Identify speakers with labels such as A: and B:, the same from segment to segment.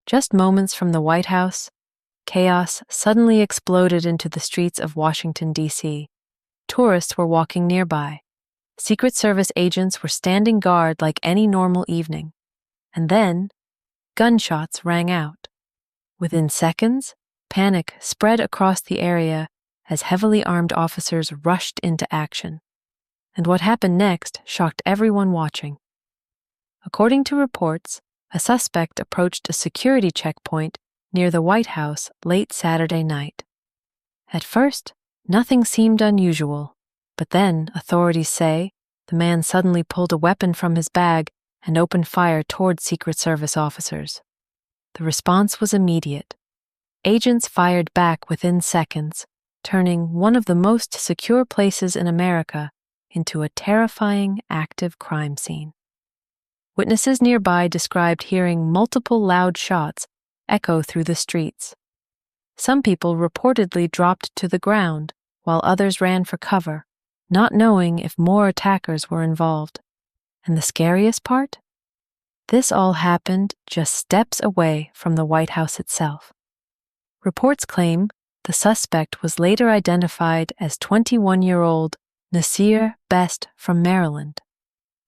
A: Just moments from the White House, chaos suddenly exploded into the streets of Washington, D.C. Tourists were walking nearby. Secret Service agents were standing guard like any normal evening. And then, gunshots rang out. Within seconds, panic spread across the area as heavily armed officers rushed into action. And what happened next shocked everyone watching. According to reports, a suspect approached a security checkpoint near the White House late Saturday night. At first, nothing seemed unusual, but then, authorities say, the man suddenly pulled a weapon from his bag and opened fire toward Secret Service officers. The response was immediate. Agents fired back within seconds, turning one of the most secure places in America into a terrifying, active crime scene. Witnesses nearby described hearing multiple loud shots echo through the streets. Some people reportedly dropped to the ground, while others ran for cover, not knowing if more attackers were involved. And the scariest part? This all happened just steps away from the White House itself. Reports claim the suspect was later identified as 21-year-old Nasir Best from Maryland.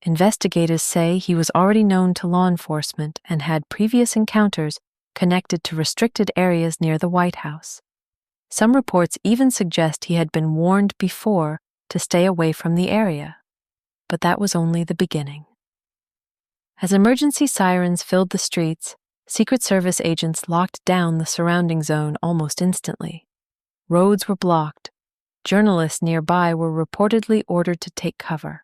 A: Investigators say he was already known to law enforcement and had previous encounters connected to restricted areas near the White House. Some reports even suggest he had been warned before to stay away from the area. But that was only the beginning. As emergency sirens filled the streets, Secret Service agents locked down the surrounding zone almost instantly. Roads were blocked. Journalists nearby were reportedly ordered to take cover.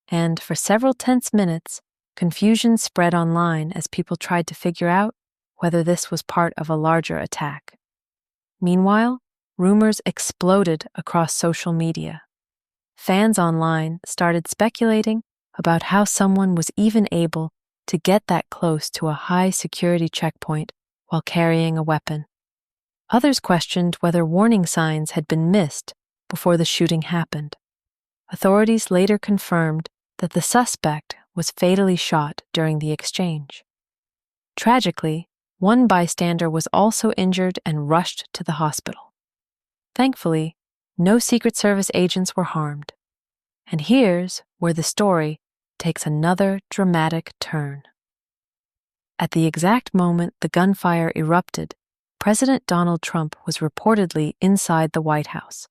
A: And for several tense minutes, confusion spread online as people tried to figure out whether this was part of a larger attack. Meanwhile, rumors exploded across social media. Fans online started speculating about how someone was even able to get that close to a high-security checkpoint while carrying a weapon. Others questioned whether warning signs had been missed before the shooting happened. Authorities later confirmed that the suspect was fatally shot during the exchange. Tragically, one bystander was also injured and rushed to the hospital. Thankfully, no Secret Service agents were harmed. And here's where the story takes another dramatic turn. At the exact moment the gunfire erupted, President Donald Trump was reportedly inside the White House.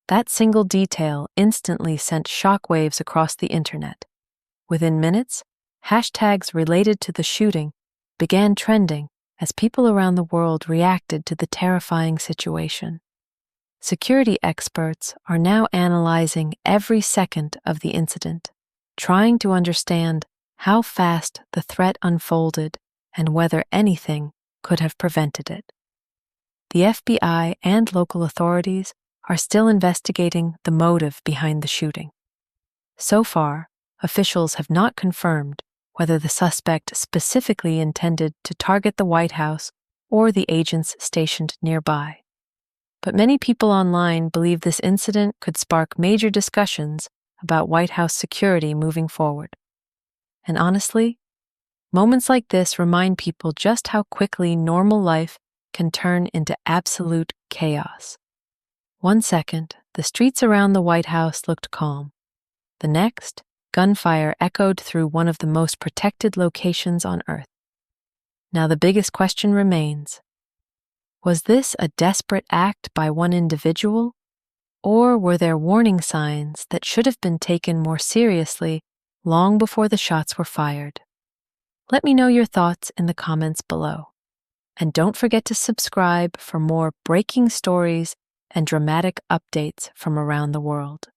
A: That single detail instantly sent shockwaves across the internet. Within minutes, hashtags related to the shooting began trending as people around the world reacted to the terrifying situation. Security experts are now analyzing every second of the incident, trying to understand how fast the threat unfolded and whether anything could have prevented it. The FBI and local authorities are still investigating the motive behind the shooting. So far, officials have not confirmed whether the suspect specifically intended to target the White House or the agents stationed nearby. But many people online believe this incident could spark major discussions about White House security moving forward. And honestly, moments like this remind people just how quickly normal life can turn into absolute chaos. 1 second, the streets around the White House looked calm. The next, gunfire echoed through one of the most protected locations on Earth. Now the biggest question remains. Was this a desperate act by one individual, or were there warning signs that should have been taken more seriously long before the shots were fired? Let me know your thoughts in the comments below. And don't forget to subscribe for more breaking stories and dramatic updates from around the world.